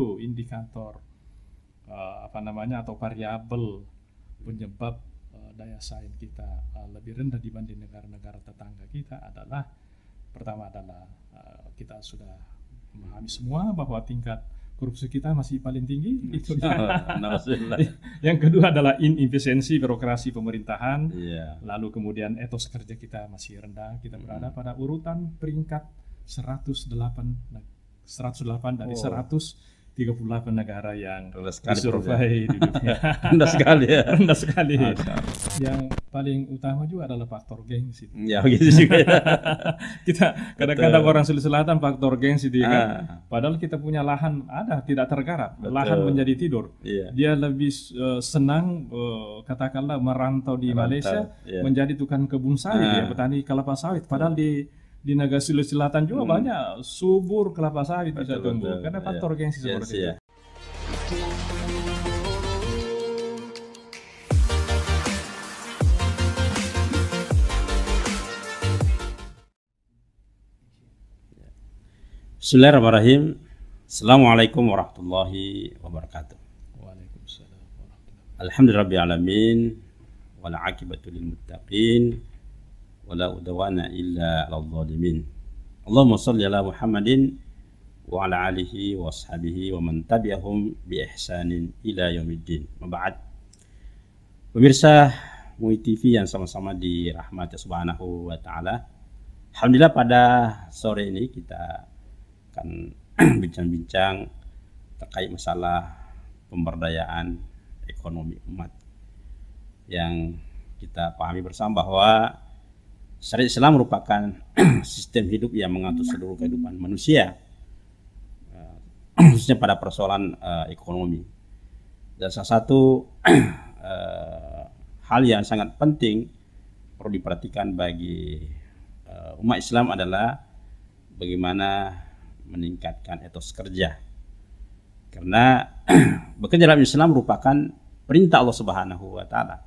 satu indikator atau variabel penyebab daya saing kita lebih rendah dibanding negara-negara tetangga kita adalah pertama adalah kita sudah memahami semua bahwa tingkat korupsi kita masih paling tinggi. Itu yang kedua adalah inefisiensi birokrasi pemerintahan. Lalu kemudian etos kerja kita masih rendah. Kita berada pada urutan peringkat 108 dari 138 negara yang disurvei di dunia. Rendah sekali ya. Rendah sekali. Yang paling utama juga adalah faktor gengsi. Ya begitu juga. Kita kadang-kadang orang Sulawesi Selatan faktor gengsi dia padahal kita punya lahan ada tidak tergarap. Lahan menjadi tidur. Dia lebih senang katakanlah merantau di Malaysia menjadi tukang kebun sawit, ya, petani kelapa sawit. Padahal di negara Sulawesi Selatan juga banyak subur kelapa sawit bisa tumbuh karena faktor gengsi seperti itu. Bismillahirrahmanirrahim. Assalamualaikum warahmatullahi wabarakatuh. Waalaikumsalam warahmatullahi. Alhamdulillahirabbil alamin wal aqibatu lil muttaqin wala udwana illa 'alal zalimin. Allahumma shalli ala Muhammadin wa ala alihi wa ashabihi wa man tabi'ahum bi ihsanin ila yaumiddin. Maba'ad. Pemirsa MUI TV yang sama-sama dirahmati Subhanahu wa taala. Alhamdulillah pada sore ini kita akan bincang-bincang terkait masalah pemberdayaan ekonomi umat. Yang kita pahami bersama bahwa syariat Islam merupakan sistem hidup yang mengatur seluruh kehidupan manusia, khususnya pada persoalan ekonomi. Dan salah satu hal yang sangat penting perlu diperhatikan bagi umat Islam adalah bagaimana meningkatkan etos kerja. Karena bekerja dalam Islam merupakan perintah Allah Subhanahu wa taala.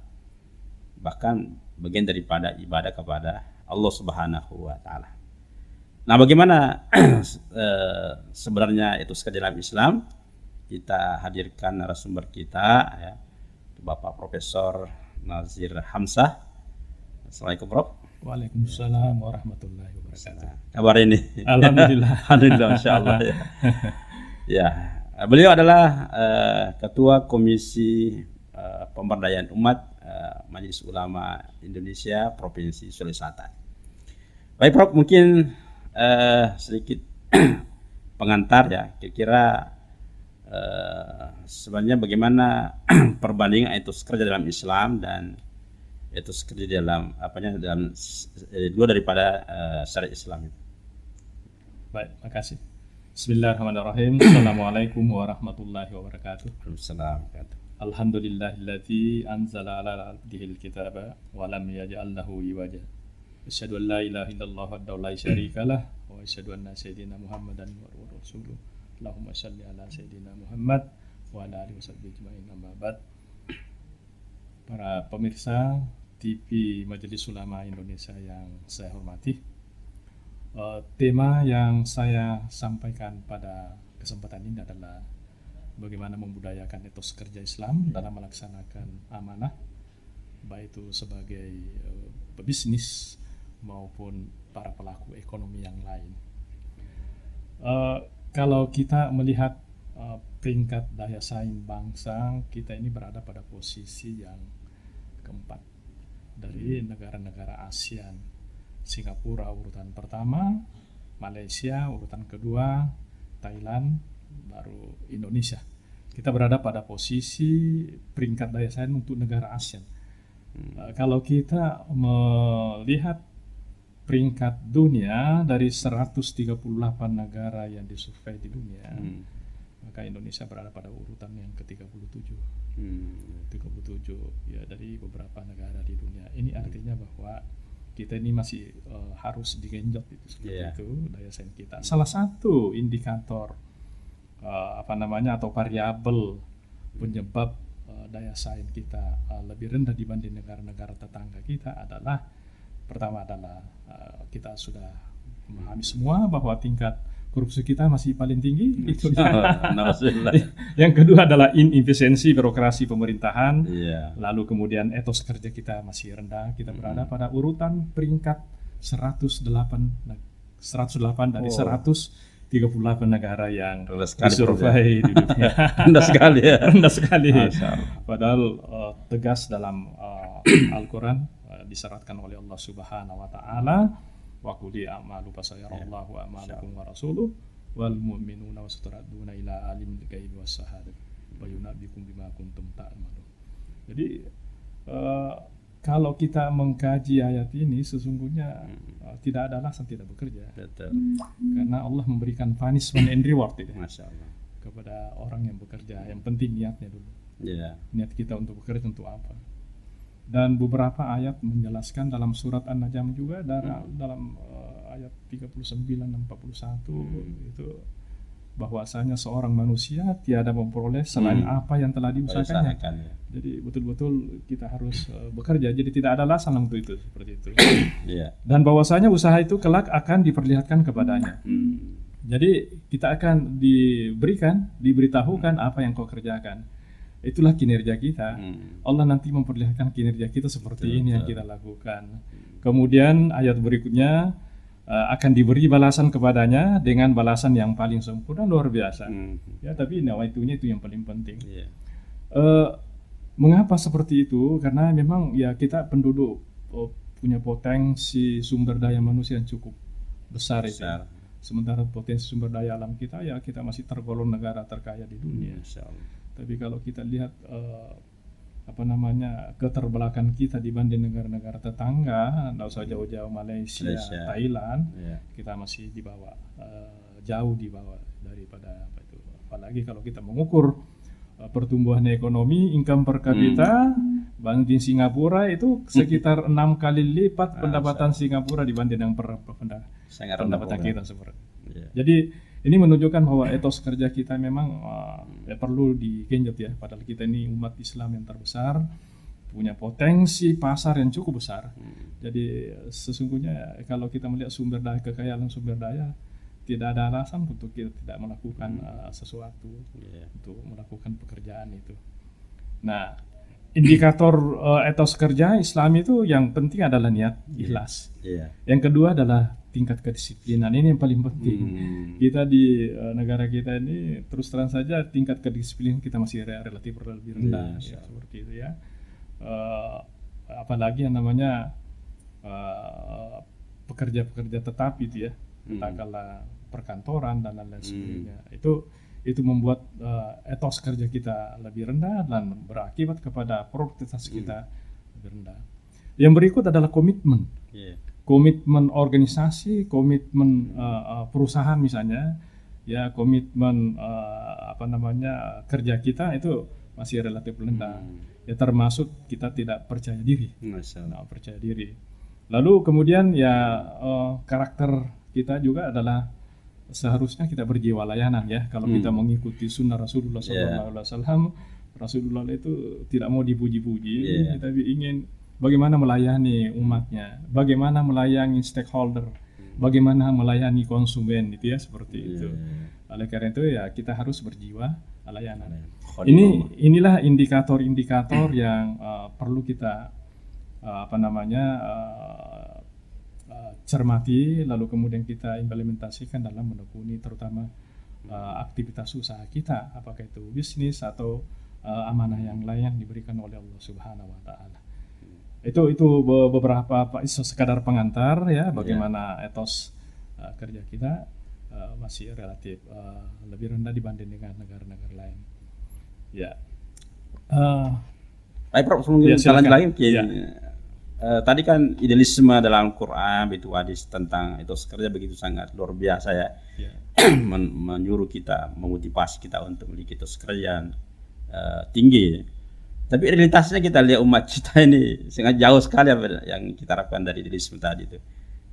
Bahkan bagian daripada ibadah kepada Allah Subhanahu wa taala. Nah, bagaimana sebenarnya etos kerja dalam Islam? Kita hadirkan narasumber kita, ya, Bapak Profesor Nazir Hamzah. Assalamualaikum, Prof. Waalaikumsalam warahmatullahi wabarakatuh. Kabar ini? Alhamdulillah. Alhamdulillah, insyaallah. Ya. Ya, beliau adalah Ketua Komisi Pemberdayaan Umat Majelis Ulama Indonesia Provinsi Sulawesi Selatan. Baik, Prof, mungkin sedikit pengantar ya, kira-kira sebenarnya bagaimana perbandingan etos kerja dalam Islam dan etos kerja dalam dalam dua daripada syariat Islam itu. Baik, makasih. Bismillahirrahmanirrahim. Assalamualaikum warahmatullahi wabarakatuh. Waalaikumsalam. Alhamdulillahilladzi anzala ala abdihil kitaba wa lam yaj'al lahu iwaja. Asyhadu an la ilaha illallah wahdahu la syarikalah wa asyhadu anna sayyidina Muhammadan rasuluh. Allahumma shalli ala sayyidina Muhammad wa ala alihi washabbihi ajmain. Amma ba'd. Para pemirsa TV Majelis Ulama Indonesia yang saya hormati, tema yang saya sampaikan pada kesempatan ini adalah bagaimana membudayakan etos kerja Islam dalam melaksanakan amanah, baik itu sebagai pebisnis maupun para pelaku ekonomi yang lain. Kalau kita melihat peringkat daya saing bangsa, kita ini berada pada posisi yang keempat dari negara-negara ASEAN. Singapura urutan pertama, Malaysia urutan kedua, Thailand, baru Indonesia. Kita berada pada posisi peringkat daya saing untuk negara ASEAN. Kalau kita melihat peringkat dunia dari 138 negara yang disurvei di dunia, maka Indonesia berada pada urutan yang ke-37. 37 ya dari beberapa negara di dunia. Ini artinya bahwa kita ini masih harus digenjot itu itu daya saing kita. Salah satu indikator atau variabel penyebab daya saing kita lebih rendah dibanding negara-negara tetangga kita adalah pertama adalah kita sudah memahami semua bahwa tingkat korupsi kita masih paling tinggi. Itu. Alhamdulillah. Yang kedua adalah inefisiensi birokrasi pemerintahan. Iya. Lalu kemudian etos kerja kita masih rendah. Kita berada pada urutan peringkat 108 dari 138 negara yang disurvei di dunia. Rendah sekali ya. Rendah sekali. Padahal tegas dalam Al-Quran disyaratkan oleh Allah Subhanahu wa taala, wa qul a'malu fasayarallahu a'malakum wa rasuluhu wal mu'minuna wasaturaduna ila alimil ghaibi was syahadah wa yunabbiukum bima kuntum ta'malun. Jadi kalau kita mengkaji ayat ini sesungguhnya tidak ada alasan tidak bekerja. Betul. Karena Allah memberikan punishment and reward itu. Masya Allah. Kepada orang yang bekerja. Yang penting niatnya dulu. Yeah. Niat kita untuk bekerja untuk apa? Dan beberapa ayat menjelaskan dalam surat An-Najm juga dalam ayat 39 dan 41 itu bahwasanya seorang manusia tiada memperoleh selain apa yang telah diusahakannya. Ya. Jadi betul-betul kita harus bekerja. Jadi tidak ada alasan untuk itu seperti itu. Yeah. Dan bahwasanya usaha itu kelak akan diperlihatkan kepadanya. Jadi kita akan diberitahukan apa yang kau kerjakan. Itulah kinerja kita. Allah nanti memperlihatkan kinerja kita seperti ini yang kita lakukan. Kemudian ayat berikutnya akan diberi balasan kepadanya dengan balasan yang paling sempurna, luar biasa. Ya, tapi nawaitunya itu yang paling penting. Yeah. Mengapa seperti itu? Karena memang ya kita penduduk punya potensi sumber daya manusia yang cukup besar. Itu. Sementara potensi sumber daya alam kita ya kita masih tergolong negara terkaya di dunia. Tapi kalau kita lihat keterbelakangan kita dibanding negara-negara tetangga, tidak usah jauh-jauh Malaysia. Thailand, kita masih di bawah, jauh di bawah daripada apa itu. Apalagi kalau kita mengukur pertumbuhan ekonomi, income per kapita banding Singapura itu sekitar 6 kali lipat pendapatan Singapura dibanding yang pendapatan kita seperti. Jadi ini menunjukkan bahwa etos kerja kita memang perlu digenjot ya. Padahal kita ini umat Islam yang terbesar, punya potensi pasar yang cukup besar. Jadi sesungguhnya kalau kita melihat sumber daya, kekayaan sumber daya, tidak ada alasan untuk kita tidak melakukan sesuatu untuk melakukan pekerjaan itu. Nah, indikator etos kerja Islam itu yang penting adalah niat, ikhlas. Yang kedua adalah tingkat kedisiplinan. Ini yang paling penting. Kita di negara kita ini terus terang saja tingkat kedisiplinan kita masih relatif lebih rendah ya, seperti itu ya. Apalagi yang namanya pekerja-pekerja tetap itu ya, katakanlah perkantoran dan lain-lain sebagainya. Itu membuat etos kerja kita lebih rendah dan berakibat kepada produktivitas kita lebih rendah. Yang berikut adalah komitmen. Komitmen organisasi, komitmen perusahaan misalnya, ya komitmen kerja kita itu masih relatif rendah. Ya termasuk kita tidak percaya diri. Percaya diri. Lalu kemudian ya karakter kita juga adalah seharusnya kita berjiwa layanan ya. Kalau kita mengikuti sunnah Rasulullah SAW, Rasulullah itu tidak mau dipuji-puji, tapi ingin bagaimana melayani umatnya, bagaimana melayani stakeholder, bagaimana melayani konsumen itu ya, seperti itu. Oleh karena itu ya kita harus berjiwa layanan. Inilah indikator-indikator yang perlu kita cermati, lalu kemudian kita implementasikan dalam menekuni terutama aktivitas usaha kita, apakah itu bisnis atau amanah yang lain diberikan oleh Allah Subhanahu wa taala. Itu beberapa sekadar pengantar ya bagaimana etos kerja kita masih relatif lebih rendah dibanding dengan negara-negara lain. Ya. Baik, Prof, sebelum jalan lagi tadi kan idealisme dalam Al-Quran itu hadis tentang etos kerja begitu sangat luar biasa ya. Menyuruh kita, memotivasi kita untuk memiliki etos kerja tinggi. Tapi realitasnya kita lihat umat kita ini sangat jauh sekali apa yang kita harapkan dari idealisme tadi itu.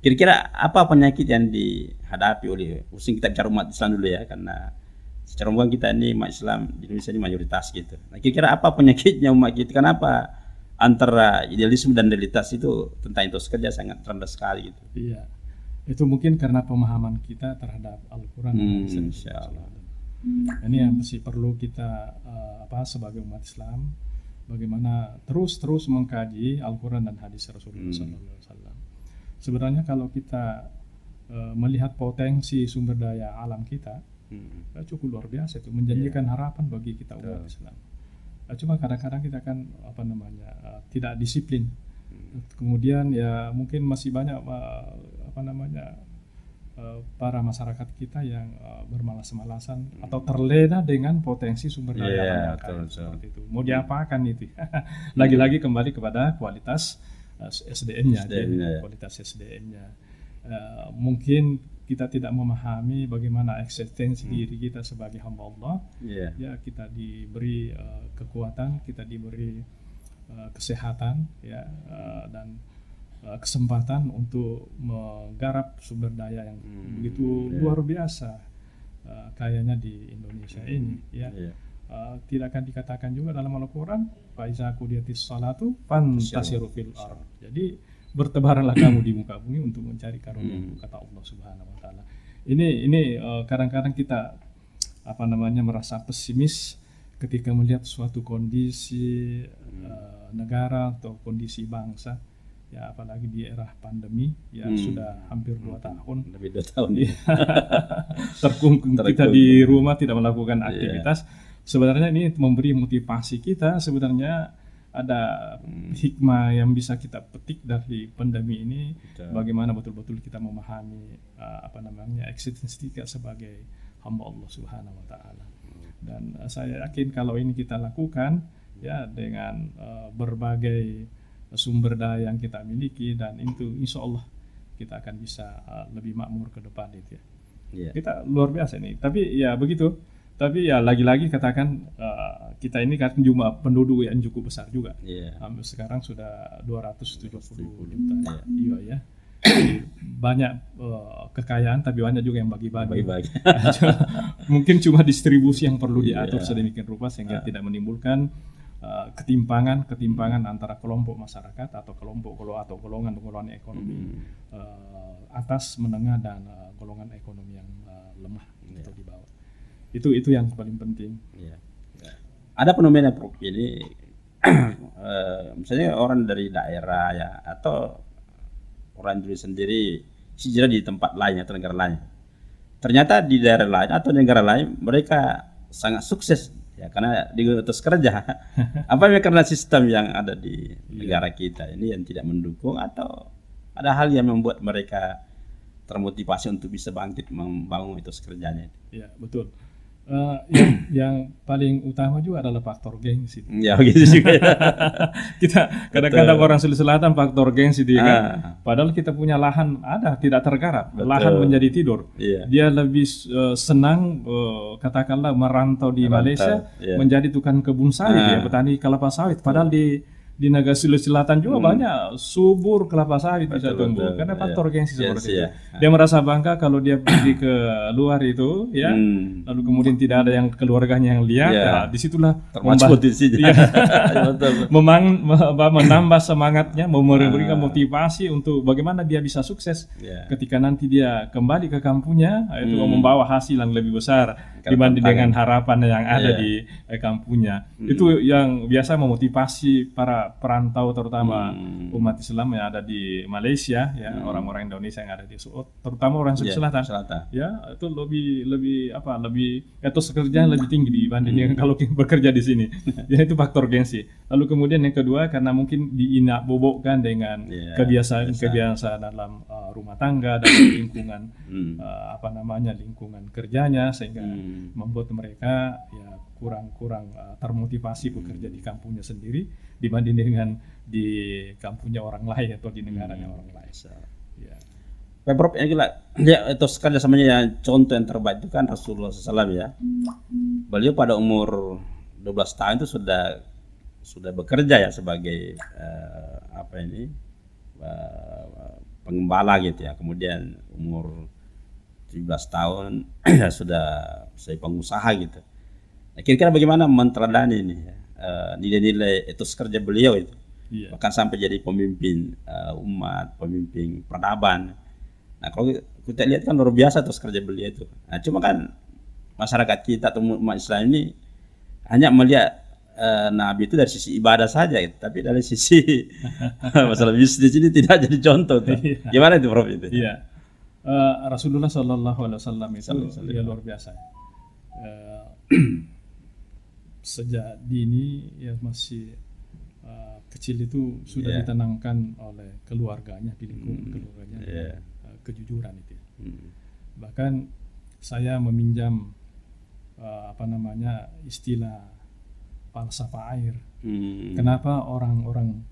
Kira-kira apa penyakit yang dihadapi oleh kita bicara umat Islam dulu ya, karena secara umum kita ini umat Islam di Indonesia ini mayoritas gitu. Nah, kira-kira apa penyakitnya umat kita? Kenapa antara idealisme dan realitas itu tentang etos kerja sangat rendah sekali gitu? Iya. Itu mungkin karena pemahaman kita terhadap Al-Quran dan hadis Nabi Insya Allah. SAW. Ini yang masih perlu kita sebagai umat Islam, bagaimana terus mengkaji Al-Quran dan hadis Rasulullah SAW. Sebenarnya kalau kita melihat potensi sumber daya alam kita, cukup luar biasa, itu menjanjikan harapan bagi kita umat Islam. Cuma kadang-kadang kita kan tidak disiplin. Kemudian ya mungkin masih banyak para masyarakat kita yang bermalas-malasan atau terlena dengan potensi sumber daya alam yang kaya seperti itu. Mau diapakan itu? Lagi-lagi kembali kepada kualitas SDM-nya, kualitas SDM-nya. Mungkin kita tidak memahami bagaimana eksistensi diri kita sebagai hamba Allah. Ya, kita diberi kekuatan, kita diberi kesehatan, ya, dan kesempatan untuk menggarap sumber daya yang begitu luar biasa kayanya di Indonesia ini, ya. Tidak akan dikatakan juga dalam Al-Quran, faiza qudiyatis salatu fantasiru fil ardh. Jadi bertebaranlah kamu di muka bumi untuk mencari karunia, kata Allah Subhanahu wa taala. Ini kadang-kadang kita merasa pesimis ketika melihat suatu kondisi negara atau kondisi bangsa, ya, apalagi di era pandemi, ya, sudah hampir 2 tahun, lebih 2 tahun terkungkung kita di rumah tidak melakukan aktivitas. Sebenarnya ini memberi motivasi kita. Sebenarnya ada hikmah yang bisa kita petik dari pandemi ini. Bagaimana betul-betul kita memahami eksistensi kita sebagai hamba Allah Subhanahu wa taala. Dan saya yakin kalau ini kita lakukan, ya, dengan berbagai sumber daya yang kita miliki, dan itu insya Allah kita akan bisa lebih makmur ke depan itu, ya. Kita luar biasa nih. Tapi ya begitu. Tapi ya lagi-lagi katakan kita ini kan jumlah penduduk yang cukup besar juga. Sekarang sudah 270 juta. Iya, ya. Banyak kekayaan, tapi banyak juga yang bagi-bagi. Mungkin cuma distribusi yang perlu diatur sedemikian rupa sehingga tidak menimbulkan ketimpangan antara kelompok masyarakat atau golongan ekonomi atas, menengah, dan golongan ekonomi yang lemah atau di bawah. Itu yang paling penting. Ada fenomena Prof ini misalnya orang dari daerah, ya, atau orang Indonesia sendiri hijrah di tempat lain atau negara lain. Ternyata di daerah lain atau negara lain mereka sangat sukses, ya, karena diutus kerja. Apa karena sistem yang ada di negara kita ini yang tidak mendukung, atau ada hal yang membuat mereka termotivasi untuk bisa bangkit membangun itu kerjanya? Iya, betul. Yang paling utama juga adalah faktor gengsi. Ya, begitu juga. Kita kadang-kadang orang Sulawesi Selatan faktor gengsi dia, kan. Padahal kita punya lahan ada tidak tergarap, lahan menjadi tidur. Dia lebih senang katakanlah merantau di Malaysia, menjadi tukang kebun sawit, ya, petani kelapa sawit. Padahal di negara Sulawesi Selatan juga banyak subur kelapa sawit bisa tumbuh, karena faktor gengsi seperti itu. Dia merasa bangga kalau dia pergi ke luar itu, ya, lalu kemudian tidak ada yang keluarganya yang lihat, ya, disitulah menambah semangatnya, memberikan motivasi untuk bagaimana dia bisa sukses ketika nanti dia kembali ke kampungnya, itu membawa hasil yang lebih besar dibanding dengan harapan yang ada di kampungnya. Itu yang biasa memotivasi para perantau, terutama umat Islam yang ada di Malaysia, ya, orang-orang Indonesia yang ada di terutama orang Sulawesi Selatan, ya, itu lebih etos kerjanya lebih tinggi dibanding dengan kalau bekerja di sini. Ya, itu faktor gengsi. Lalu kemudian yang kedua, karena mungkin diinak-bobokkan dengan kebiasaan dalam rumah tangga dan lingkungan lingkungan kerjanya, sehingga membuat mereka, ya, kurang termotivasi bekerja di kampungnya sendiri dibanding dengan di kampungnya orang lain atau di negaranya orang lain. Ya. Prof, ini itu kerjasamanya yang contoh yang terbaik itu kan Rasulullah SAW, ya. Beliau pada umur 12 tahun itu sudah bekerja, ya, sebagai pengembala gitu, ya. Kemudian umur 17 tahun ya sudah saya pengusaha gitu. Nah, kira-kira bagaimana meneladani ini, ya, nilai-nilai etos kerja beliau itu, bahkan sampai jadi pemimpin umat, pemimpin peradaban. Nah, kalau kita lihat kan luar biasa terus kerja beliau itu. Nah, cuma kan masyarakat kita atau umat Islam ini hanya melihat Nabi itu dari sisi ibadah saja, gitu. Tapi dari sisi masalah bisnis ini tidak jadi contoh. Tuh. Gimana itu Prof itu? Iya. Rasulullah Shallallahu Alaihi Wasallam itu ya luar biasa. Sejak dini ya masih kecil itu sudah ditanamkan oleh keluarganya, di lingkungan keluarganya kejujuran itu. Bahkan saya meminjam istilah falsafah air. Kenapa orang-orang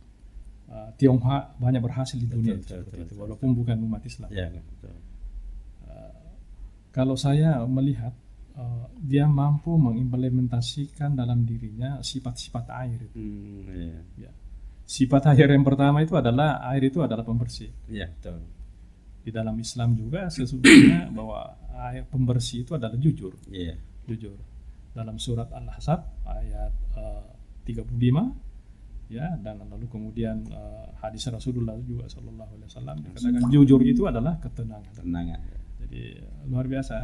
Tionghoa banyak berhasil di dunia itu, walaupun bukan umat Islam. Kalau saya melihat dia mampu mengimplementasikan dalam dirinya sifat-sifat air itu. Sifat air yang pertama itu adalah air itu adalah pembersih. Di dalam Islam juga sesungguhnya bahwa air pembersih itu adalah jujur. Jujur. Dalam surat Al-Ahzab ayat 35 ya, dan lalu kemudian hadis Rasulullah juga sallallahu alaihi wasallam dikatakan jujur itu adalah ketenangan. Jadi luar biasa.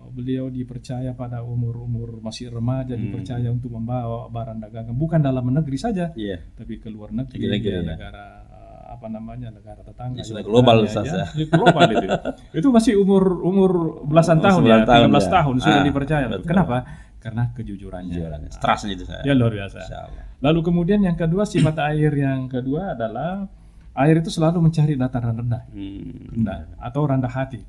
Beliau dipercaya pada umur masih remaja, dipercaya untuk membawa barang dagangan bukan dalam negeri saja, tapi ke luar negeri, negara negara tetangga. Sudah global saja. Global itu. Itu masih umur belasan tahun 13 tahun sudah dipercaya. Betul. Kenapa? Karena kejujurannya. Trust itu saya. Ya luar biasa. Lalu kemudian yang kedua, sifat air yang kedua adalah air itu selalu mencari dataran rendah. Atau rendah hati.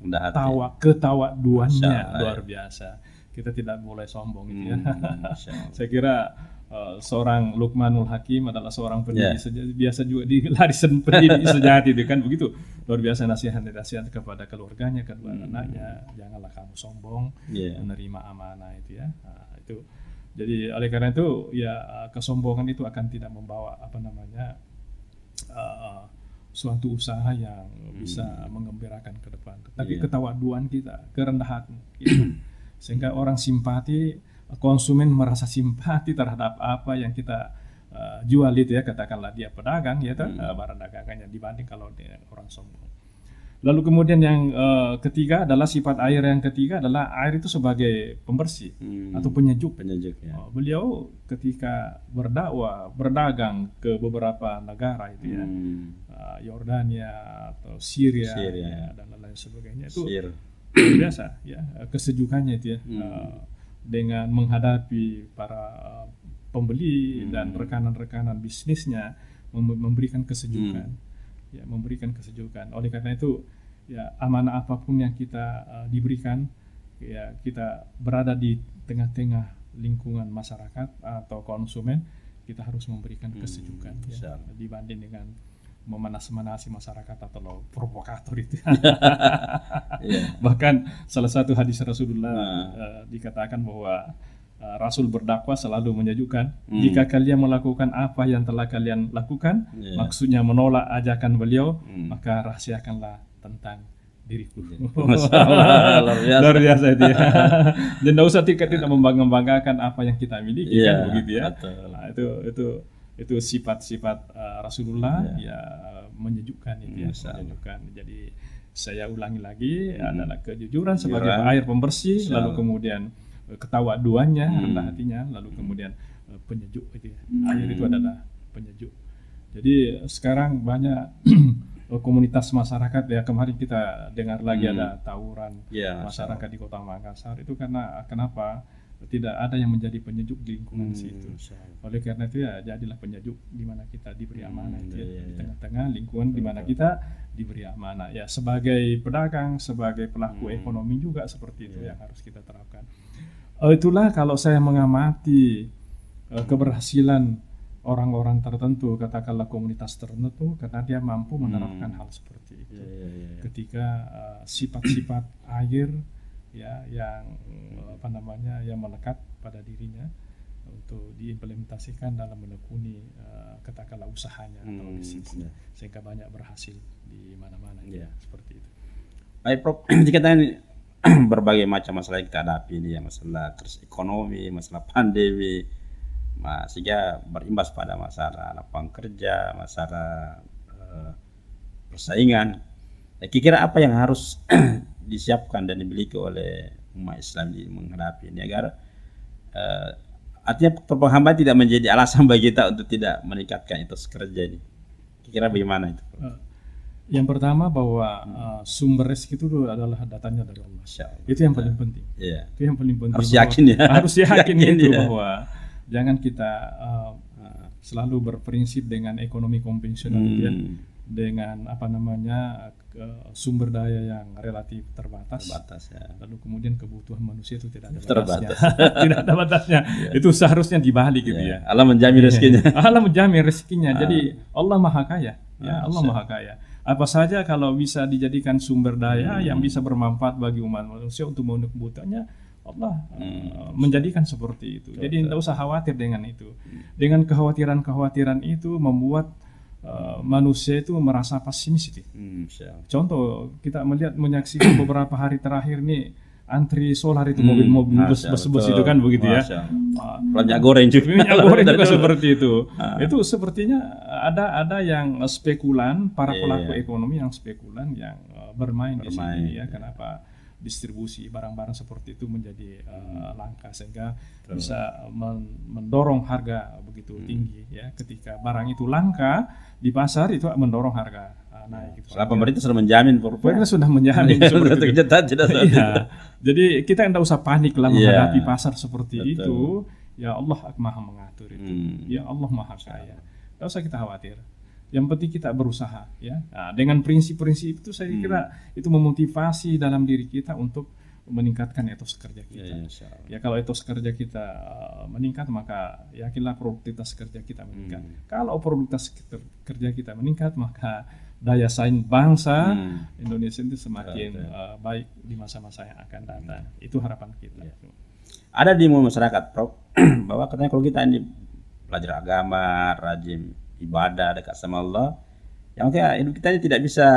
Ketawaduannya luar biasa. Kita tidak boleh sombong gitu ya. Saya kira seorang Luqmanul Hakim adalah seorang pendidik biasa juga dilarisan pendidik sejati itu kan begitu. Luar biasa nasihat kepada keluarganya, kedua anaknya, janganlah kamu sombong, menerima amanah itu ya. Itu. Jadi oleh karena itu ya kesombongan itu akan tidak membawa suatu usaha yang bisa menggembirakan ke depan. Tapi ketawaduan kita, kerendahan itu sehingga orang simpati, konsumen merasa simpati terhadap apa yang kita jual itu ya, katakanlah dia pedagang ya barang dagangannya dibanding kalau dia orang sombong. Lalu kemudian yang ketiga adalah sifat air yang ketiga adalah air itu sebagai pembersih atau penyejuk. Beliau ketika berdagang ke beberapa negara itu ya, Yordania atau Syria. Ya, dan lain sebagainya itu luar biasa ya kesejukannya itu ya. Dengan menghadapi para pembeli dan rekanan-rekanan bisnisnya memberikan kesejukan, memberikan kesejukan. Oleh karena itu, ya amanah apapun yang kita diberikan, ya kita berada di tengah-tengah lingkungan masyarakat atau konsumen, kita harus memberikan kesejukan dibanding dengan memanas-manasi masyarakat atau provokator itu. Bahkan salah satu hadis Rasulullah dikatakan bahwa Rasul berdakwah selalu menyejukkan. Jika kalian melakukan apa yang telah kalian lakukan, maksudnya menolak ajakan beliau, maka rahasiakanlah tentang diriku. Luar biasa itu ya. Dan tidak usah tidak membanggakan apa yang kita miliki kan begitu ya. Nah, itu sifat-sifat Rasulullah ya menyejukkan itu ya, menyejukkan. Jadi saya ulangi lagi adalah kejujuran sebagai air pembersih, lalu kemudian ketawaduannya, rendah hatinya, lalu kemudian penyejuk itu ya. Air itu adalah penyejuk. Jadi sekarang banyak komunitas masyarakat ya, kemarin kita dengar lagi ada tawuran masyarakat di Kota Makassar itu karena kenapa? Tidak ada yang menjadi penyejuk di lingkungan situ. Oleh karena itu ya jadilah penyejuk di mana kita diberi amanah itu ya, di tengah-tengah lingkungan di mana kita diberi amanah ya, sebagai pedagang, sebagai pelaku ekonomi juga seperti itu yang harus kita terapkan. Itulah kalau saya mengamati keberhasilan orang-orang tertentu, katakanlah komunitas tertentu, karena dia mampu menerapkan hal seperti itu. Ketika sifat-sifat air ya yang yang melekat pada dirinya untuk diimplementasikan dalam menekuni katakanlah usahanya atau bisnisnya, sehingga banyak berhasil di mana-mana seperti itu. Baik Prof, jika tadi berbagai macam masalah yang kita hadapi ini ya, masalah krisis ekonomi, masalah pandemi, sehingga berimbas pada masalah lapangan kerja, masalah persaingan. Kira-kira apa yang harus disiapkan dan dimiliki oleh umat Islam di menghadapi ini agar artinya faktor penghambat tidak menjadi alasan bagi kita untuk tidak meningkatkan etos kerja ini. Kira-kira bagaimana itu? Yang pertama bahwa sumber rezeki itu adalah datangnya dari Allah. Itu yang paling penting. Yeah. Itu yang paling penting. Harus yakin ya. Harus yakin itu ya. bahwa jangan kita selalu berprinsip dengan ekonomi konvensional ya, dengan apa namanya sumber daya yang relatif terbatas ya. Lalu kemudian kebutuhan manusia itu tidak ada batasnya. Tidak ada batasnya. Itu seharusnya dibalik gitu ya. Allah menjamin rezekinya. Allah menjamin rezekinya. Jadi Allah Maha Kaya. Ya, Allah Maha Kaya. Apa saja kalau bisa dijadikan sumber daya yang bisa bermanfaat bagi umat manusia untuk memenuhi kebutuhannya, Allah menjadikan seperti itu. Jadi tidak usah khawatir dengan itu. Dengan kekhawatiran itu membuat manusia itu merasa pesimis. Contoh, kita menyaksikan beberapa hari terakhir nih antri solar itu mobil-mobil bus itu kan begitu ya. Minyak goreng juga seperti itu. Itu sepertinya ada yang spekulan, para pelaku ekonomi yang spekulan yang bermain di sini ya. Kenapa distribusi barang-barang seperti itu menjadi langka sehingga bisa mendorong harga begitu tinggi ya. Ketika barang itu langka di pasar itu mendorong harga naik gitu. Pemerintah sudah menjamin, pemerintah sudah menjamin seperti itu. Iya. Jadi kita tidak usah panik lah menghadapi pasar seperti itu. Ya Allah Maha mengatur itu. Ya Allah Maha Kaya. Tidak usah kita khawatir. Yang penting kita berusaha ya. Nah, dengan prinsip-prinsip itu saya kira itu memotivasi dalam diri kita untuk meningkatkan etos kerja kita. Ya kalau etos kerja kita meningkat maka yakinlah produktivitas kerja kita meningkat. Kalau produktivitas kerja kita meningkat maka daya saing bangsa Indonesia itu semakin baik di masa-masa yang akan datang. Itu harapan kita. Ada di masyarakat, Prof, bahwa katanya kalau kita ini belajar agama, rajin ibadah dekat sama Allah, yang kayak hidup kita ini tidak bisa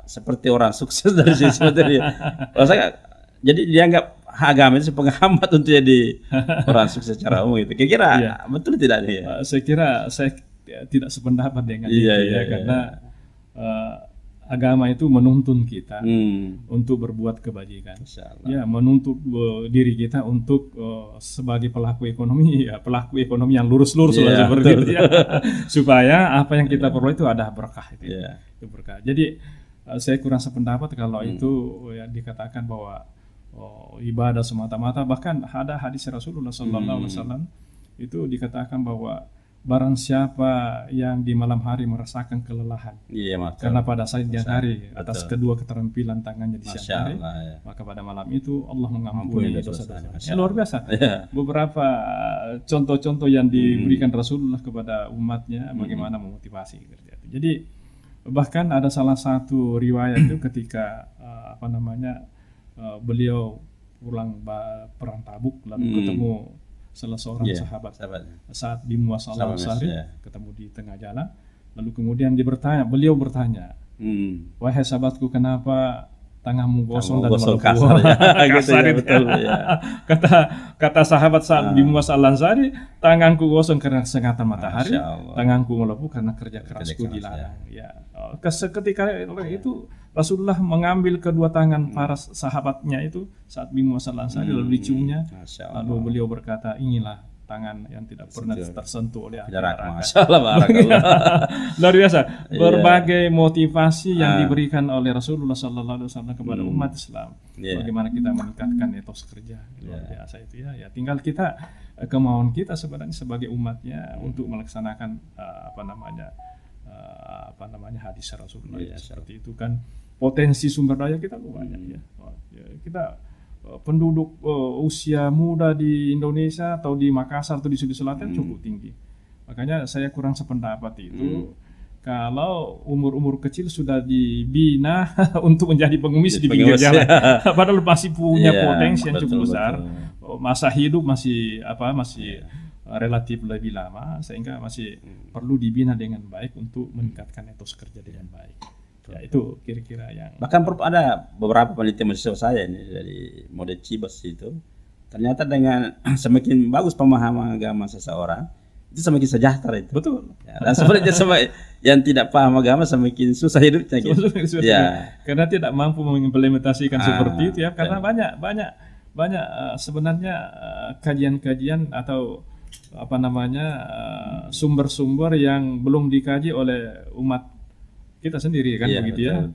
seperti orang sukses dari sisi materi. Jadi dianggap agama itu penghambat untuk jadi orang sukses secara umum itu. Kira-kira betul tidak nih? Saya kira saya tidak sependapat dengan itu ya, karena agama itu menuntun kita untuk berbuat kebajikan. Ya, menuntut diri kita untuk sebagai pelaku ekonomi, ya pelaku ekonomi yang lurus-lurus seperti itu ya. Supaya apa yang kita perlu itu ada berkah itu. Itu berkah. Jadi saya kurang sependapat kalau itu ya dikatakan bahwa ibadah semata-mata. Bahkan ada hadis Rasulullah SAW itu dikatakan bahwa barang siapa yang di malam hari merasakan kelelahan karena pada saat siang hari atas kedua keterampilan tangannya di siang hari, maka pada malam itu Allah mengampuni dosa-dosa. Luar biasa. Beberapa contoh-contoh yang diberikan Rasulullah kepada umatnya bagaimana memotivasi kerja itu. Jadi bahkan ada salah satu riwayat itu ketika beliau pulang perang Tabuk lalu ketemu salah seorang sahabat saat di Muasal Al-Ansari ketemu di tengah jalan, lalu kemudian beliau bertanya, wahai sahabatku, kenapa tanganmu gosong dan melempur? Kasar itu ya. Kata sahabat saat di Muasal Al-Ansari, tanganku gosong karena sengatan matahari, tanganku melepuh karena kerja kerasku dilarang. Ya, ketika itu Rasulullah mengambil kedua tangan para sahabatnya itu saat di Muasal Al-Ansari lalu diciumnya, lalu beliau berkata, inilah tangan yang tidak pernah tersentuh oleh api neraka. Luar biasa. Berbagai motivasi yang diberikan oleh Rasulullah SAW kepada umat Islam. Bagaimana kita meningkatkan etos kerja. Luar biasa itu ya. Ya tinggal kita kemauan kita sebenarnya sebagai umatnya untuk melaksanakan hadis Rasulullah seperti itu kan. Potensi sumber daya kita banyak ya. Kita penduduk usia muda di Indonesia atau di Makassar atau di Sulawesi Selatan cukup tinggi. Makanya saya kurang sependapat itu kalau umur-umur kecil sudah dibina untuk menjadi pengemis di pinggir jalan. Padahal masih punya potensi yang cukup besar. Masa hidup masih relatif lebih lama sehingga masih perlu dibina dengan baik untuk meningkatkan etos kerja dengan baik. Ya itu kira-kira yang bahkan ada beberapa penelitian mahasiswa saya ini dari Mode Cibas itu, ternyata dengan semakin bagus pemahaman agama seseorang itu semakin sejahtera itu. Betul. Ya, dan sebenarnya yang tidak paham agama semakin susah hidupnya gitu. Ya. Karena tidak mampu mengimplementasikan seperti itu ya, karena banyak sebenarnya kajian-kajian atau apa namanya sumber-sumber yang belum dikaji oleh umat kita sendiri kan, begitu ya.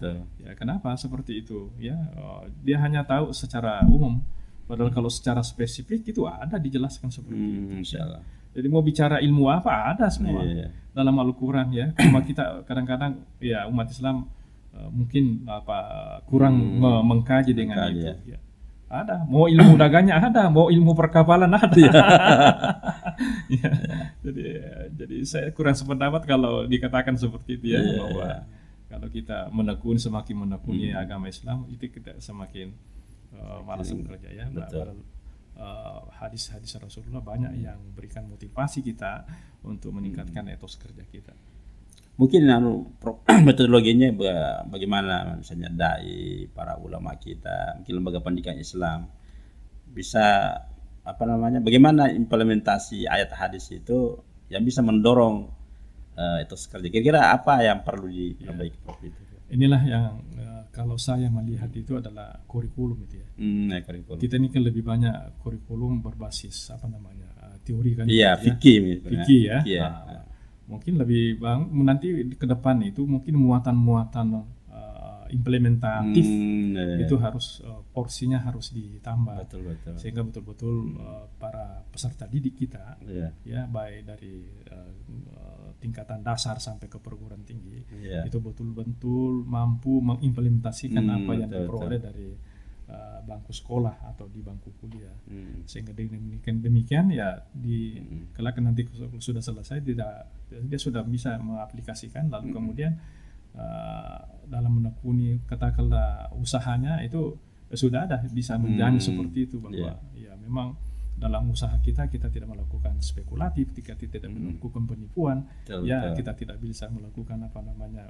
Ya kenapa seperti itu ya? Dia hanya tahu secara umum, padahal kalau secara spesifik itu ada dijelaskan seperti itu. Insyaallah. Jadi mau bicara ilmu apa ada semua dalam Al-Quran ya. Cuma kita kadang-kadang ya umat Islam mungkin kurang mengkaji dengan itu. Ya. Ada, mau ilmu dagangnya ada, mau ilmu perkapalan ada. Ya. Jadi saya kurang sependapat kalau dikatakan seperti itu ya, bahwa kalau kita semakin menekuni agama Islam itu kita semakin malas bekerja ya. Hadis-hadis Rasulullah banyak yang berikan motivasi kita untuk meningkatkan etos kerja kita. Mungkin metodologinya bagaimana misalnya dai, para ulama kita, mungkin lembaga pendidikan Islam bisa bagaimana implementasi ayat hadis itu yang bisa mendorong etos kerja. Kira-kira apa yang perlu diperbaiki itu? Inilah yang kalau saya melihat itu adalah kurikulum itu ya. Kurikulum. Kita ini kan lebih banyak kurikulum berbasis teori kan. Iya, fikih ya. Mungkin lebih nanti ke depan itu mungkin muatan-muatan implementatif itu harus porsinya harus ditambah. Betul. Sehingga betul-betul para peserta didik kita ya baik dari tingkatan dasar sampai ke perguruan tinggi itu betul-betul mampu mengimplementasikan apa yang diperoleh dari bangku sekolah atau di bangku kuliah. Sehingga demikian ya kelak nanti sudah selesai dia sudah bisa mengaplikasikan, lalu kemudian dalam menekuni katakanlah usahanya itu sudah ada bisa menjamin seperti itu, bahwa ya memang dalam usaha kita tidak melakukan spekulatif, kita tidak melakukan penipuan, kita tidak bisa melakukan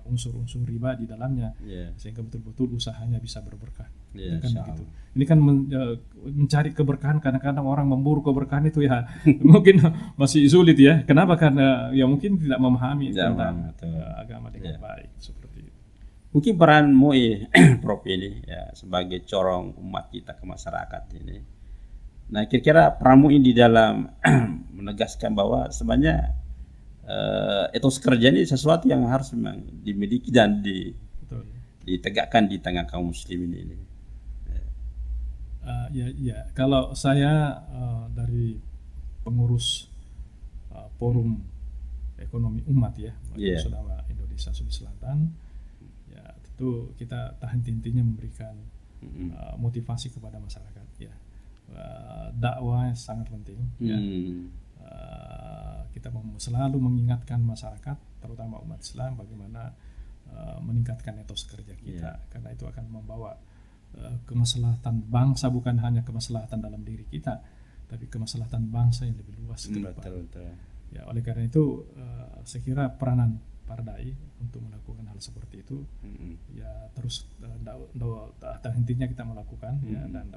unsur-unsur riba di dalamnya, sehingga betul-betul usahanya bisa berberkah. Kan begitu. Ini kan mencari keberkahan, kadang-kadang orang memburu keberkahan itu ya mungkin masih sulit ya. Kenapa? Karena ya mungkin tidak memahami tentang agama dengan baik seperti itu. Mungkin peran MUI Prof ini ya sebagai corong umat kita ke masyarakat ini. Nah, kira-kira peran MUI di dalam menegaskan bahwa sebenarnya etos kerja ini sesuatu yang harus memang dimiliki dan ditegakkan di tengah kaum muslimin ini. Ya, kalau saya dari pengurus forum ekonomi umat ya, Saudara Indonesia Sulawesi Selatan, ya tentu kita tahan intinya memberikan motivasi kepada masyarakat ya. Dakwah sangat penting ya. Kita selalu mengingatkan masyarakat terutama umat Islam bagaimana meningkatkan etos kerja kita, karena itu akan membawa kemaslahatan bangsa, bukan hanya kemaslahatan dalam diri kita tapi kemaslahatan bangsa yang lebih luas ke depan. Ya, oleh karena itu saya kira peranan para dai untuk melakukan hal seperti itu ya terus intinya kita melakukan ya, dan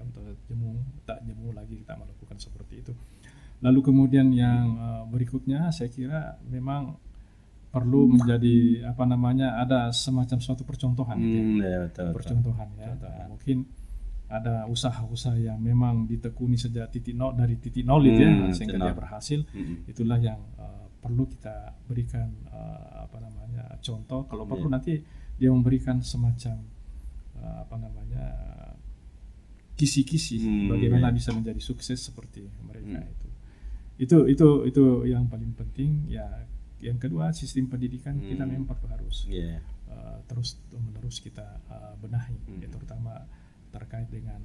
tak jemu lagi kita melakukan seperti itu. Lalu kemudian yang berikutnya saya kira memang perlu menjadi ada semacam suatu percontohan percontohan ya. Mungkin ada usaha-usaha yang memang ditekuni sejak titik nol itu ya sehingga dia berhasil. Itulah yang perlu kita berikan contoh. Kalau perlu nanti dia memberikan semacam kisi-kisi bagaimana bisa menjadi sukses seperti mereka itu yang paling penting ya. Yang kedua, sistem pendidikan kita memang harus terus menerus kita benahi ya, terutama terkait dengan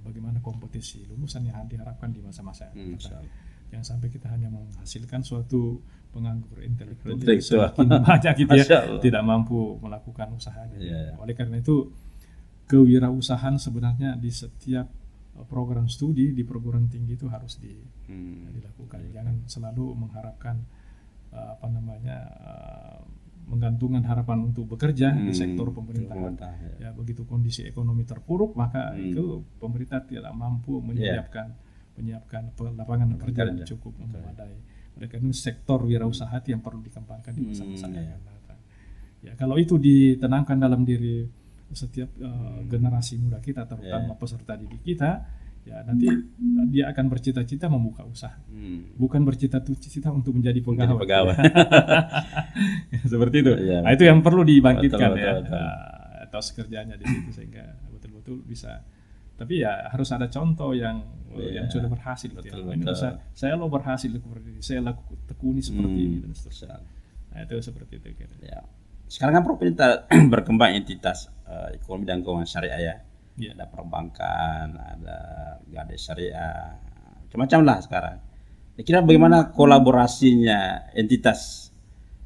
bagaimana kompetisi lulusan yang diharapkan di masa-masa yang datang. Jangan sampai kita hanya menghasilkan suatu penganggur intelektual semakin banyak gitu ya, tidak mampu melakukan usahanya. Oleh karena itu kewirausahaan sebenarnya di setiap program studi di perguruan tinggi itu harus dilakukan. Jangan selalu mengharapkan menggantungkan harapan untuk bekerja di sektor pemerintahan. Ya, begitu kondisi ekonomi terpuruk maka itu pemerintah tidak mampu menyiapkan lapangan pekerjaan yang cukup memadai. Oleh karena itu sektor wirausaha yang perlu dikembangkan di masa-masa yang akan datang. kalau itu ditanamkan dalam diri setiap generasi muda kita, terutama peserta didik kita, ya nanti dia akan bercita-cita membuka usaha, bukan bercita-cita untuk menjadi pegawai. Seperti itu. Nah, itu yang perlu dibangkitkan, betul. Etos kerjanya di situ sehingga betul-betul bisa. Tapi ya harus ada contoh yang sudah berhasil. Betul. Saya lo berhasil seperti ini, saya tekuni seperti ini dan seterusnya. Nah, itu seperti itu. Ya. Sekarang kan pemerintah berkembang entitas ekonomi dan keuangan syariah ya. Ada perbankan, ada gadai syariah, macam-macam lah sekarang. Kira bagaimana kolaborasinya entitas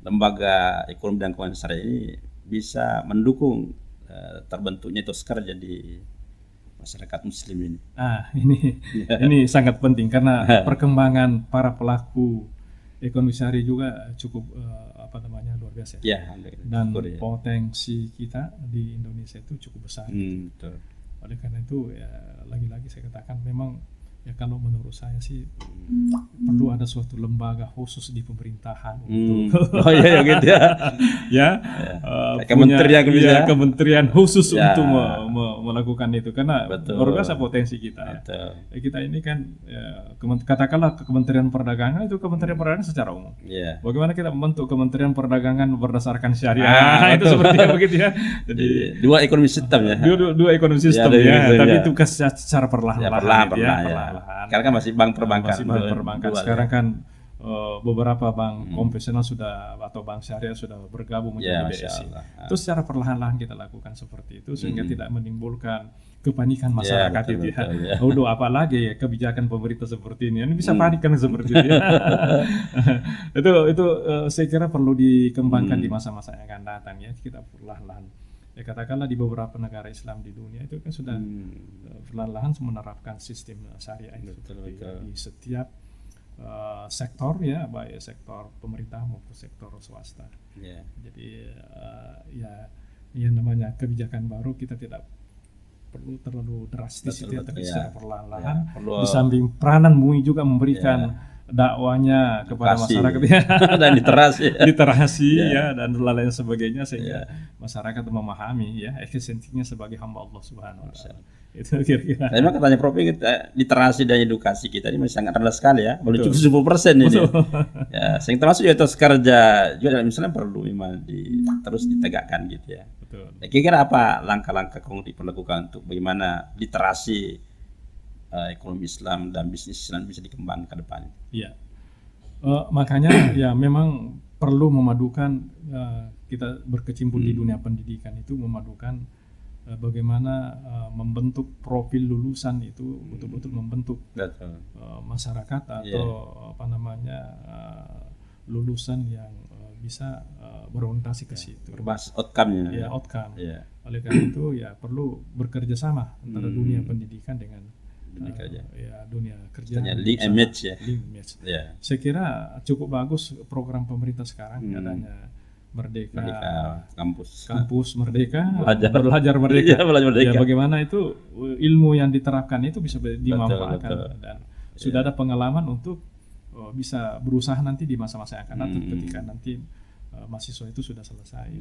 lembaga ekonomi dan keuangan syariah ini bisa mendukung terbentuknya Toskar jadi masyarakat Muslim ini? Ini sangat penting karena perkembangan para pelaku ekonomi syariah juga cukup luar biasa. Dan potensi kita di Indonesia itu cukup besar. Betul. Oleh karena itu ya lagi-lagi saya katakan memang ya kalau menurut saya sih perlu ada suatu lembaga khusus di pemerintahan untuk gitu ya. Kementerian khusus untuk melakukan itu karena luar biasa potensi kita. Kita ini kan katakanlah Kementerian Perdagangan itu Kementerian Perdagangan secara umum. Bagaimana kita membentuk Kementerian Perdagangan berdasarkan syariah? Itu seperti begitu ya. Jadi dua ekonomi sistem ya. Dua ekonomi sistem ya. Tapi itu secara perlahan-lahan. Karena kan masih bank perbankan. Sekarang kan beberapa bank konvensional sudah atau bank syariah sudah bergabung menjadi BSI. Itu secara perlahan-lahan kita lakukan seperti itu sehingga tidak menimbulkan kepanikan masyarakat itu ya. Apalagi kebijakan pemerintah seperti ini bisa panik kan seperti itu ya. itu saya kira perlu dikembangkan di masa-masa yang akan datang ya. Kita perlahan-lahan ya katakanlah di beberapa negara Islam di dunia itu kan sudah perlahan-lahan menerapkan sistem syariah itu di setiap sektor ya, baik sektor pemerintah maupun sektor swasta. Jadi yang namanya kebijakan baru kita tidak perlu terlalu drastis tapi secara perlahan-lahan. Di samping peranan MUI juga memberikan dakwanya kepada masyarakat dan literasi ya dan lain sebagainya sehingga masyarakat memahami ya eksistensinya sebagai hamba Allah Subhanahu wa taala. Itu kira-kira. Memang katanya Prof literasi dan edukasi kita ini masih sangat rendah sekali ya, belum cukup 10% ini. Ya, sehingga termasuk etos kerja juga dalam Islam perlu memang terus ditegakkan gitu ya. Betul. Kira-kira apa langkah-langkah konkret diperlakukan untuk bagaimana literasi ekonomi Islam dan bisnis Islam bisa dikembangkan ke depan? Iya, makanya ya memang perlu memadukan kita berkecimpung di dunia pendidikan itu memadukan bagaimana membentuk profil lulusan itu betul-betul membentuk masyarakat atau lulusan yang bisa berorientasi ke situ. Berbasis outcome-nya. Ya, outcome. Oleh karena itu ya perlu bekerja sama antara dunia pendidikan dengan dunia kerja. Link image ya. Saya kira cukup bagus program pemerintah sekarang adanya Merdeka kampus Merdeka, belajar Merdeka. Ya, bagaimana itu ilmu yang diterapkan itu bisa dimanfaatkan dan sudah ada pengalaman untuk bisa berusaha nanti di masa-masa yang akan datang ketika nanti mahasiswa itu sudah selesai.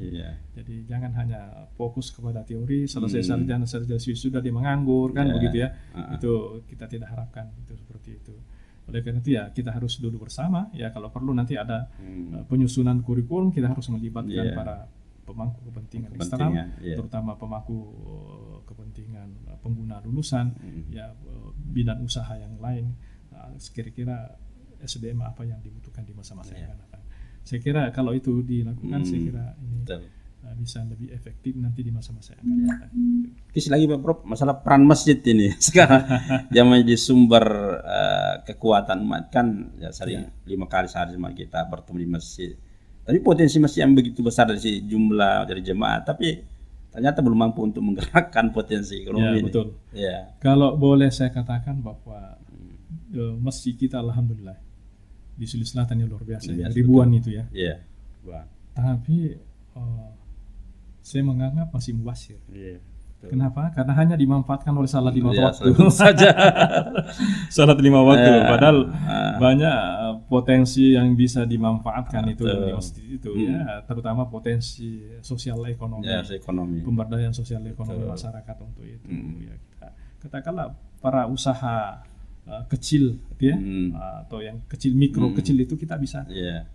Jadi jangan hanya fokus kepada teori, selesai sarjana sudah dia menganggur kan begitu ya. Itu kita tidak harapkan itu seperti itu. Oleh karena itu ya kita harus duduk bersama ya, kalau perlu nanti ada penyusunan kurikulum kita harus melibatkan para pemangku kepentingan eksternal, terutama pemangku kepentingan pengguna lulusan ya, bidang usaha yang lain, kira-kira SDM apa yang dibutuhkan di masa-masa yang akan datang. Saya kira kalau itu dilakukan, saya kira ini bisa lebih efektif nanti di masa-masa yang akan datang. Kisah lagi Pak Prof, masalah peran masjid ini sekarang yang menjadi sumber kekuatan umat kan ya, sering 5 kali sehari kita bertemu di masjid. Tapi potensi masjid yang begitu besar dari jumlah dari jemaah, tapi ternyata belum mampu untuk menggerakkan potensi ekonomi ini. Betul. Kalau boleh saya katakan bahwa masjid kita alhamdulillah di Sulawesi Selatan yang luar biasa, ribuan itu ya. Tapi saya menganggap masih mubasir. Kenapa? Karena hanya dimanfaatkan oleh salat 5 Ya, waktu saja. salat 5 waktu, padahal banyak potensi yang bisa dimanfaatkan itu di masjid itu ya, terutama potensi sosial ekonomi, Ya, ekonomi. pemberdayaan sosial ekonomi masyarakat untuk itu ya. Katakanlah para usaha kecil ya, atau yang kecil, mikro kecil itu kita bisa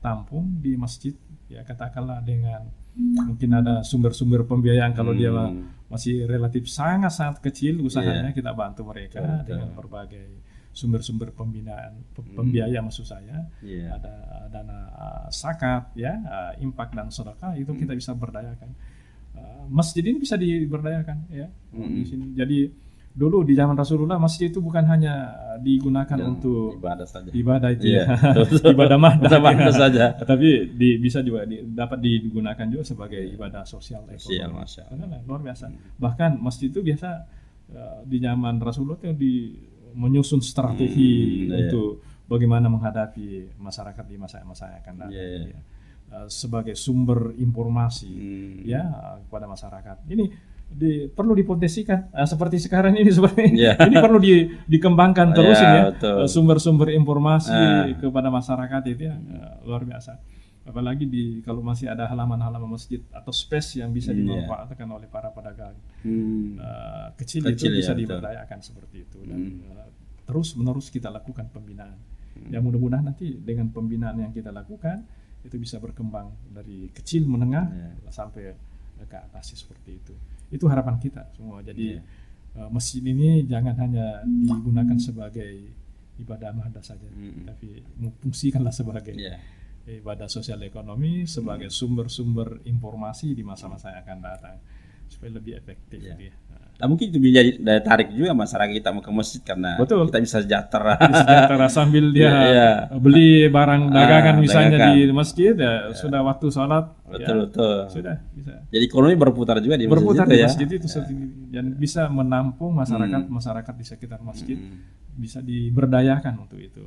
tampung di masjid ya, katakanlah dengan mungkin ada sumber-sumber pembiayaan. Kalau dia masih relatif sangat-sangat kecil usahanya, kita bantu mereka dengan berbagai sumber-sumber pembinaan, pembiayaan maksud saya. Ada dana zakat ya, infak dan sedekah, itu kita bisa berdayakan. Masjid ini bisa diberdayakan ya di sini. Jadi dulu di zaman Rasulullah masjid itu bukan hanya digunakan untuk ibadah saja. Ibadah itu ya. Ibadah mahdah saja. Tapi bisa juga dapat digunakan juga sebagai ibadah sosial ekonomi. Luar biasa. Bahkan masjid itu biasa di zaman Rasulullah itu menyusun strategi untuk bagaimana menghadapi masyarakat di masa-masa yang akan datang. Sebagai sumber informasi ya kepada masyarakat. Ini perlu dipotensikan seperti sekarang ini, ini perlu dikembangkan terus ini ya, sumber-sumber informasi kepada masyarakat itu ya, luar biasa. Apalagi kalau masih ada halaman-halaman masjid atau space yang bisa dimanfaatkan oleh para pedagang kecil itu bisa diberdayakan seperti itu, dan terus menerus kita lakukan pembinaan. Ya mudah-mudahan nanti dengan pembinaan yang kita lakukan itu bisa berkembang dari kecil menengah sampai ke atas seperti itu. Itu harapan kita semua. Jadi masjid ini jangan hanya digunakan sebagai ibadah mahdah saja, tapi fungsikanlah sebagai ibadah sosial ekonomi, sebagai sumber-sumber informasi di masa-masa yang akan datang supaya lebih efektif. Nah, mungkin itu bisa daya tarik juga masyarakat kita mau ke masjid karena kita bisa sejahtera. Sambil dia beli barang dagangan misalnya di masjid ya, sudah waktu sholat. Betul. Sudah bisa. Jadi ekonomi berputar juga di masjid. Berputar di masjid itu dan bisa menampung masyarakat di sekitar masjid, bisa diberdayakan untuk itu.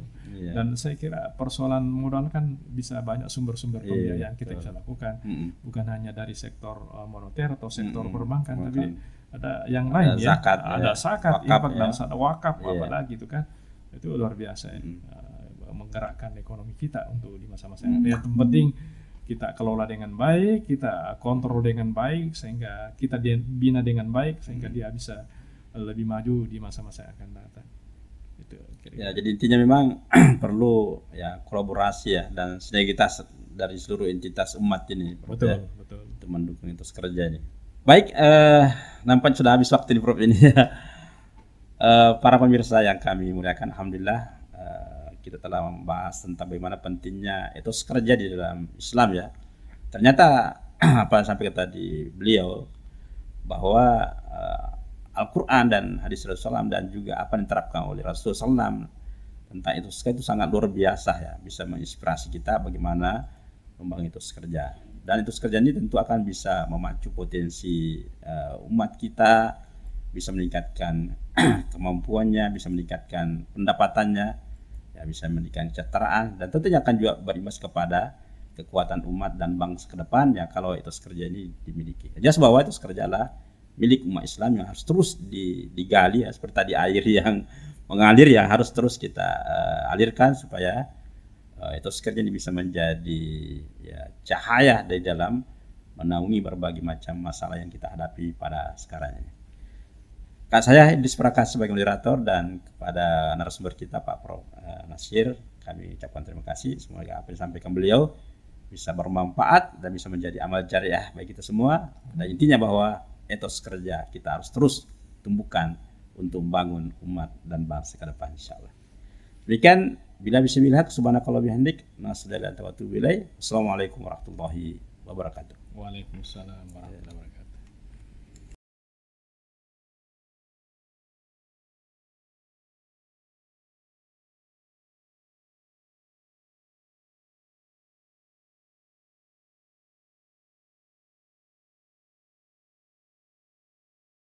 Dan saya kira persoalan modal kan bisa banyak sumber-sumber pembiayaan kita bisa lakukan, bukan hanya dari sektor moneter atau sektor perbankan, tapi ada yang lain ya, zakat, ada zakat, infak dan wakaf, apalagi itu kan, itu luar biasa ya, menggerakkan ekonomi kita untuk di masa-masa yang penting kita kelola dengan baik, kita kontrol dengan baik, sehingga kita bina dengan baik, sehingga dia bisa lebih maju di masa-masa yang akan datang. Itu ya, jadi intinya memang perlu ya kolaborasi ya dan sinergitas dari seluruh entitas umat ini. Betul. Untuk mendukung entitas kerja ini. Baik, nampaknya sudah habis waktu di Prof ini. Para pemirsa yang kami muliakan, alhamdulillah kita telah membahas tentang bagaimana pentingnya etos kerja di dalam Islam ya. Ternyata apa yang sampai tadi beliau bahwa Al-Quran dan hadis Rasulullah SAW dan juga apa yang diterapkan oleh Rasulullah SAW tentang etos kerja itu sangat luar biasa ya, bisa menginspirasi kita bagaimana membangun etos kerja. Dan etos kerja ini tentu akan bisa memacu potensi umat kita, bisa meningkatkan kemampuannya, bisa meningkatkan pendapatannya, ya bisa meningkatkan kesejahteraan, dan tentunya akan juga berimbas kepada kekuatan umat dan bangsa ke depan ya kalau etos kerja ini dimiliki. Jelas bahwa etos kerja adalah milik umat Islam yang harus terus digali ya, seperti tadi air yang mengalir ya, harus terus kita alirkan supaya etos kerja ini bisa menjadi ya, cahaya dari dalam menaungi berbagai macam masalah yang kita hadapi pada sekarang ini. Saya Idris Prakas sebagai moderator, dan kepada narasumber kita Pak Prof Nasir, kami ucapkan terima kasih. Semoga apa yang disampaikan beliau bisa bermanfaat dan bisa menjadi amal jariah bagi kita semua. Dan intinya bahwa etos kerja kita harus terus tumbuhkan untuk membangun umat dan bangsa ke depan, insyaallah. Demikian, bila bismillah, subhanakallah bihamdik, nasdalillah tawatu bilai. Assalamualaikum warahmatullahi wabarakatuh. Waalaikumsalam warahmatullahi wabarakatuh.